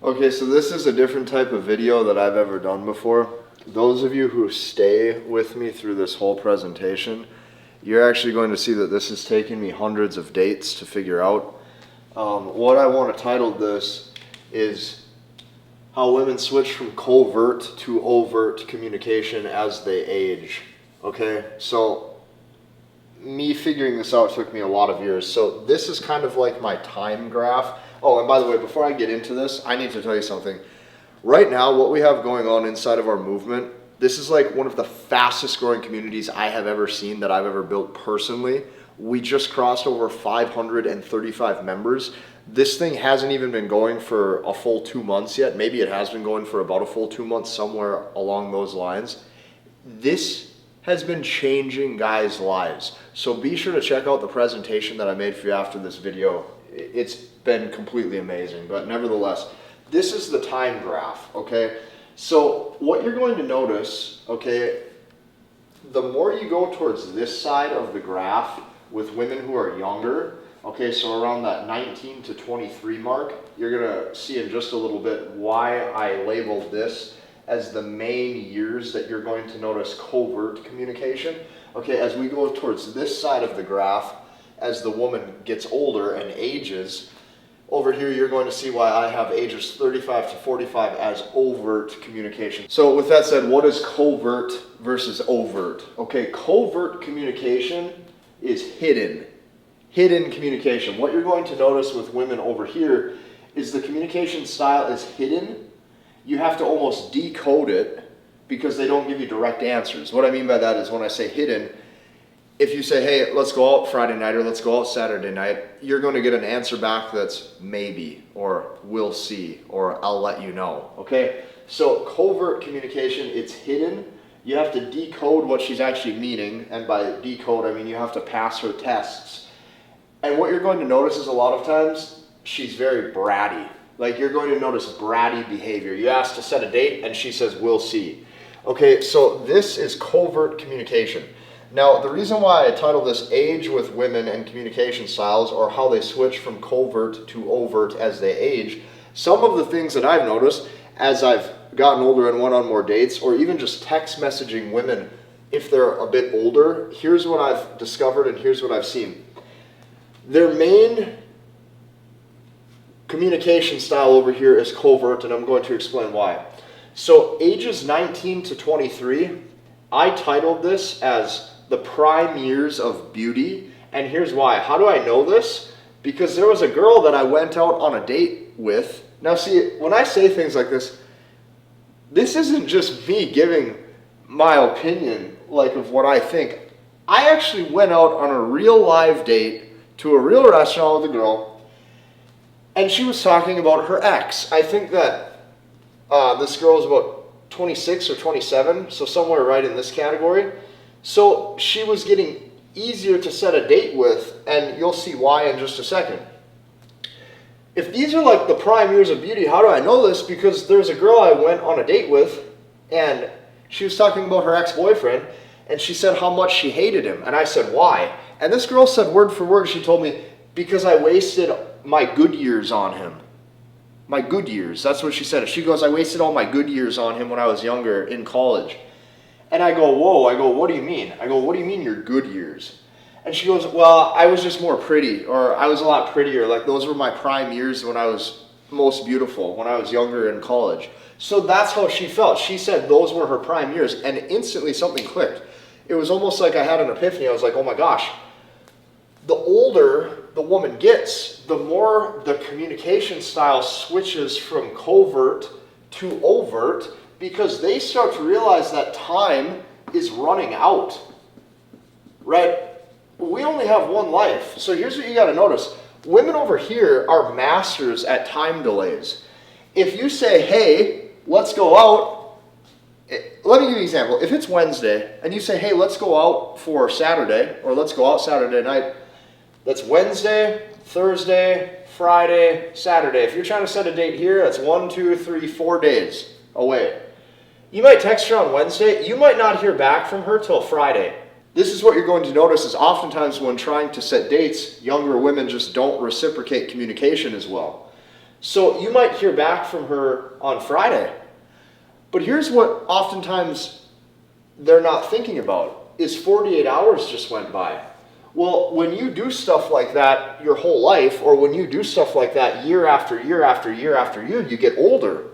Okay, so this is a different type of video that I've ever done before. Those of you who stay with me through this whole presentation, you're actually going to see that this has taken me hundreds of dates to figure out. What I want to title this is how women switch from covert to overt communication as they age. Okay, so me figuring this out took me a lot of years. So this is kind of like my time graph. Oh, and by the way, before I get into this, I need to tell you something. Right now, what we have going on inside of our movement, this is like one of the fastest growing communities I have ever seen, that I've ever built personally. We just crossed over 535 members. This thing hasn't even been going for a full 2 months yet. Maybe it has been going for about a full 2 months, somewhere along those lines. This has been changing guys' lives. So be sure to check out the presentation that I made for you after this video. It's been completely amazing, but nevertheless, this is the time graph, okay? So what you're going to notice, okay, the more you go towards this side of the graph with women who are younger, okay, so around that 19 to 23 mark, you're gonna see in just a little bit why I labeled this as the main years that you're going to notice covert communication. Okay, as we go towards this side of the graph, as the woman gets older and ages, over here you're going to see why I have ages 35 to 45 as overt communication. So with that said, what is covert versus overt? Okay, covert communication is hidden communication. What you're going to notice with women over here is the communication style is hidden. You have to almost decode it because they don't give you direct answers. What I mean by that is when I say hidden, if you say, hey, let's go out Friday night or let's go out Saturday night, you're going to get an answer back that's maybe, or we'll see, or I'll let you know, okay? So covert communication, it's hidden. You have to decode what she's actually meaning, and by decode, I mean you have to pass her tests. And what you're going to notice is a lot of times, she's very bratty. Like you're going to notice bratty behavior. You ask to set a date, and she says, we'll see. Okay, so this is covert communication. Now, the reason why I titled this Age with Women and Communication Styles, or how they switch from covert to overt as they age, some of the things that I've noticed as I've gotten older and went on more dates, or even just text messaging women if they're a bit older, here's what I've discovered and here's what I've seen. Their main communication style over here is covert, and I'm going to explain why. So ages 19 to 23, I titled this as the prime years of beauty, and here's why. How do I know this? Because there was a girl that I went out on a date with. Now see, when I say things like this isn't just me giving my opinion, like of what I think. I actually went out on a real live date to a real restaurant with a girl, and she was talking about her ex. I think that this girl is about 26 or 27, so somewhere right in this category. So she was getting easier to set a date with, and you'll see why in just a second. If these are like the prime years of beauty, how do I know this? Because there's a girl I went on a date with, and she was talking about her ex-boyfriend, and she said how much she hated him. And I said, why? And this girl said word for word, she told me, because I wasted my good years on him. My good years, that's what she said. She goes, I wasted all my good years on him when I was younger in college. And I go, whoa, I go, what do you mean? I go, what do you mean your good years? And she goes, well, I was just more pretty, or I was a lot prettier. Like those were my prime years when I was most beautiful, when I was younger in college. So that's how she felt. She said those were her prime years, and instantly something clicked. It was almost like I had an epiphany. I was like, oh my gosh, the older the woman gets, the more the communication style switches from covert to overt, because they start to realize that time is running out, right? We only have one life. So here's what you got to notice. Women over here are masters at time delays. If you say, hey, let's go out, let me give you an example. If it's Wednesday and you say, hey, let's go out for Saturday, or let's go out Saturday night, that's Wednesday, Thursday, Friday, Saturday. If you're trying to set a date here, that's 1, 2, 3, 4 days away. You might text her on Wednesday. You might not hear back from her till Friday. This is what you're going to notice is oftentimes when trying to set dates, younger women just don't reciprocate communication as well. So you might hear back from her on Friday. But here's what oftentimes they're not thinking about is 48 hours just went by. Well, when you do stuff like that your whole life, or when you do stuff like that year after year after year after year, you get older.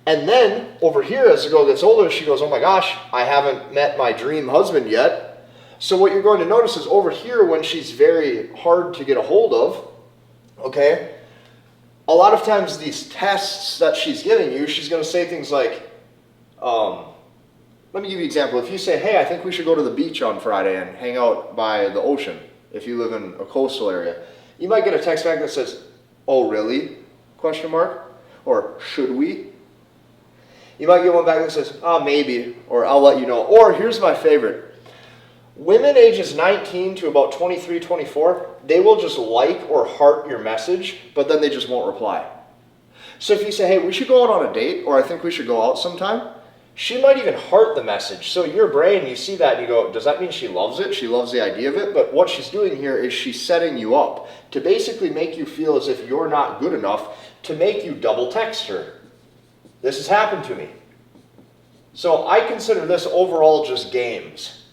And then over here, as the girl gets older, she goes, oh my gosh, I haven't met my dream husband yet. So what you're going to notice is over here, when she's very hard to get a hold of, okay, a lot of times these tests that she's giving you, she's going to say things like, let me give you an example. If you say, hey, I think we should go to the beach on Friday and hang out by the ocean, if you live in a coastal area, you might get a text back that says, oh, really? Question mark. Or should we? You might get one back that says, oh, maybe, or I'll let you know. Or here's my favorite. Women ages 19 to about 23, 24, they will just like or heart your message, but then they just won't reply. So if you say, hey, we should go out on a date, or I think we should go out sometime, she might even heart the message. So your brain, you see that and you go, does that mean she loves it? She loves the idea of it? But what she's doing here is she's setting you up to basically make you feel as if you're not good enough, to make you double text her. This has happened to me. So I consider this overall just games.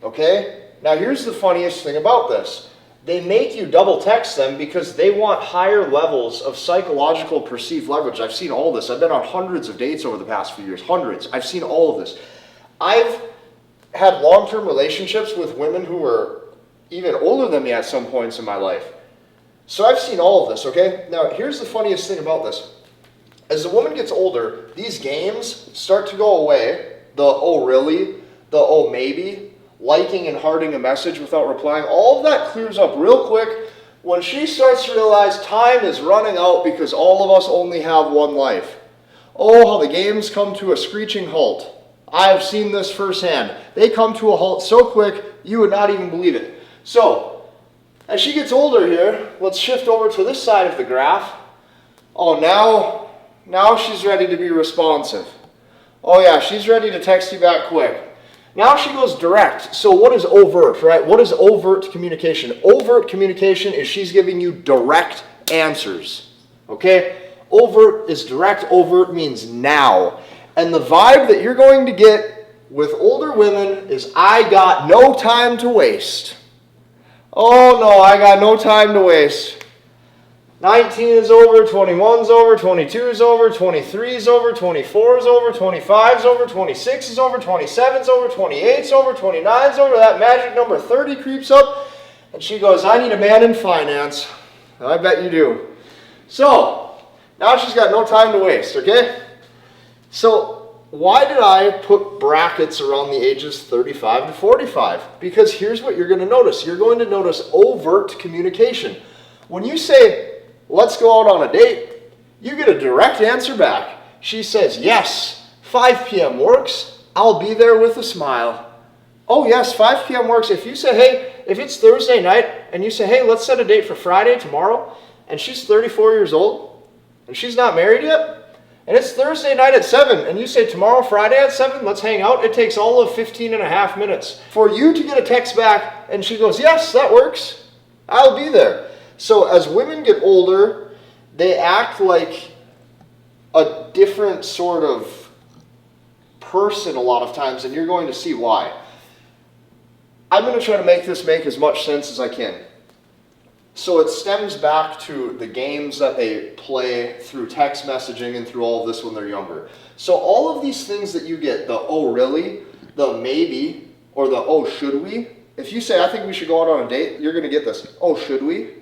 Okay? Now here's the funniest thing about this. They make you double text them because they want higher levels of psychological perceived leverage. I've seen all this. I've been on hundreds of dates over the past few years. Hundreds. I've seen all of this. I've had long-term relationships with women who were even older than me at some points in my life. So I've seen all of this, okay? Now here's the funniest thing about this. As the woman gets older, these games start to go away. The oh really, the oh maybe, liking and hearting a message without replying, all of that clears up real quick when she starts to realize time is running out because all of us only have one life. Oh, how the games come to a screeching halt. I have seen this firsthand. They come to a halt so quick, you would not even believe it. So, as she gets older here, let's shift over to this side of the graph. Oh, now she's ready to be responsive. Oh yeah, she's ready to text you back quick. Now she goes direct. So what is overt, right? What is overt communication? Overt communication is she's giving you direct answers. Okay? Overt is direct. Overt means now. And the vibe that you're going to get with older women is, I got no time to waste. Oh no, I got no time to waste. 19 is over, 21's over, 22 is over, 23 is over, 24 is over, 25 is over, 26 is over, 27 is over, 28 is over, 29 is over. That magic number 30 creeps up, and she goes, I need a man in finance. I bet you do. So, now she's got no time to waste, okay? So, why did I put brackets around the ages 35 to 45? Because here's what you're going to notice. You're going to notice overt communication. When you say, let's go out on a date, you get a direct answer back. She says, yes, 5 p.m. works. I'll be there with a smile. Oh yes, 5 p.m. works. If you say, hey, if it's Thursday night and you say, hey, let's set a date for Friday tomorrow, and she's 34 years old and she's not married yet, and it's Thursday night at 7 and you say tomorrow Friday at 7, let's hang out, it takes all of 15 and a half minutes for you to get a text back and she goes, yes, that works. I'll be there. So as women get older, they act like a different sort of person a lot of times, and you're going to see why. I'm going to try to make this make as much sense as I can. So it stems back to the games that they play through text messaging and through all of this when they're younger. So all of these things that you get, the oh really, the maybe, or the oh should we, if you say I think we should go out on a date, you're going to get this, oh should we?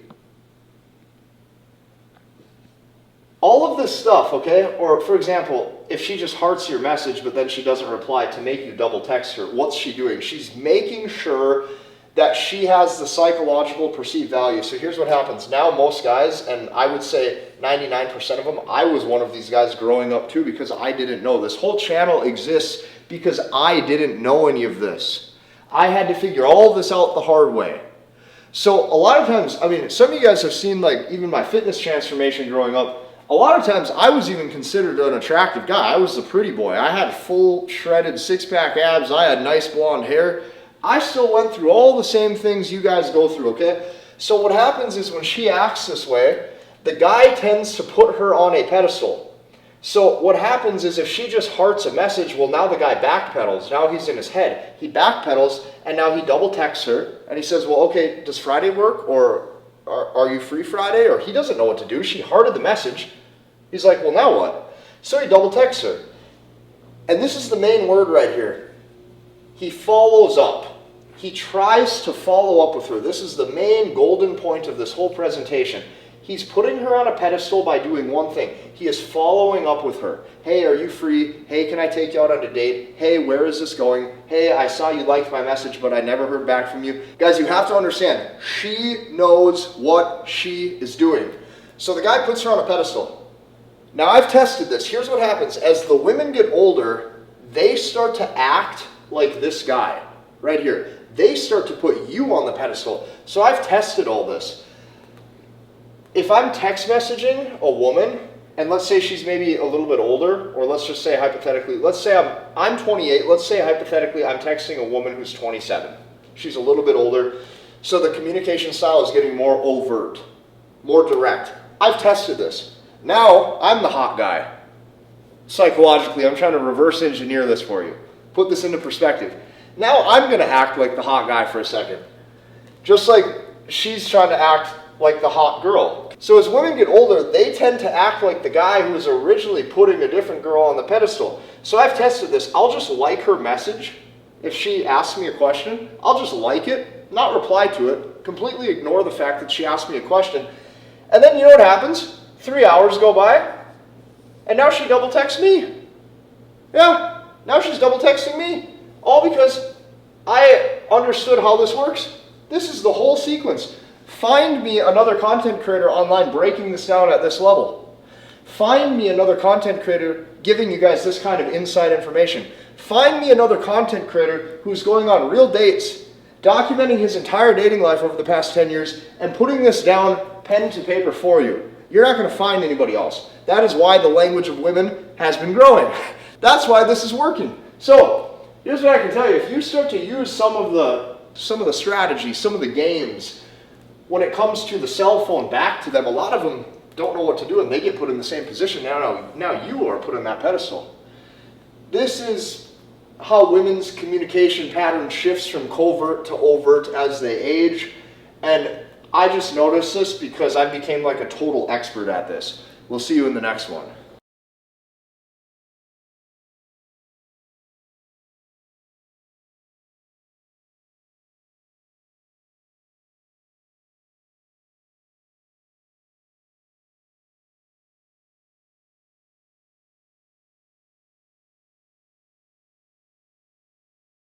All of this stuff, okay, or for example, if she just hearts your message but then she doesn't reply to make you double text her, what's she doing? She's making sure that she has the psychological perceived value. So here's what happens. Now most guys, and I would say 99% of them, I was one of these guys growing up too because I didn't know. This whole channel exists because I didn't know any of this. I had to figure all of this out the hard way. So a lot of times, I mean, some of you guys have seen like even my fitness transformation growing up. A lot of times I was even considered an attractive guy. I was the pretty boy. I had full shredded six-pack abs. I had nice blonde hair. I still went through all the same things you guys go through, okay? So what happens is when she acts this way, The guy tends to put her on a pedestal. So what happens is if she just hearts a message, well, now the guy backpedals. Now he's in his head. He backpedals, and now he double texts her, and he says, well, okay, does Friday work? Or are you free Friday? Or he doesn't know what to do. She hearted the message. He's like, well, now what? So he double texts her. And this is the main word right here. He follows up. He tries to follow up with her. This is the main golden point of this whole presentation. He's putting her on a pedestal by doing one thing. He is following up with her. Hey, are you free? Hey, can I take you out on a date? Hey, where is this going? Hey, I saw you liked my message, but I never heard back from you. Guys, you have to understand, she knows what she is doing. So the guy puts her on a pedestal. Now, I've tested this. Here's what happens. As the women get older, they start to act like this guy right here. They start to put you on the pedestal. So I've tested all this. If I'm text messaging a woman, and let's say she's maybe a little bit older, or let's just say hypothetically, let's say I'm 28, let's say hypothetically I'm texting a woman who's 27. She's a little bit older, so the communication style is getting more overt, more direct. I've tested this. Now I'm the hot guy. Psychologically, I'm trying to reverse engineer this for you. Put this into perspective. Now I'm going to act like the hot guy for a second. Just like she's trying to act like the hot girl. So as women get older, they tend to act like the guy who was originally putting a different girl on the pedestal. So I've tested this. I'll just like her message. If she asks me a question, I'll just like it, not reply to it, completely ignore the fact that she asked me a question. And then you know what happens? 3 hours go by, and now she double texts me. Yeah, now she's double texting me. All because I understood how this works. This is the whole sequence. Find me another content creator online breaking this down at this level. Find me another content creator giving you guys this kind of inside information. Find me another content creator who's going on real dates, documenting his entire dating life over the past 10 years, and putting this down pen to paper for you. You're not going to find anybody else. That is why the language of women has been growing. That's why this is working. So, here's what I can tell you. If you start to use some of the strategies, some of the games, when it comes to the cell phone back to them, a lot of them don't know what to do and they get put in the same position. Now you are put on that pedestal. This is how women's communication pattern shifts from covert to overt as they age. And I just noticed this because I became like a total expert at this. We'll see you in the next one.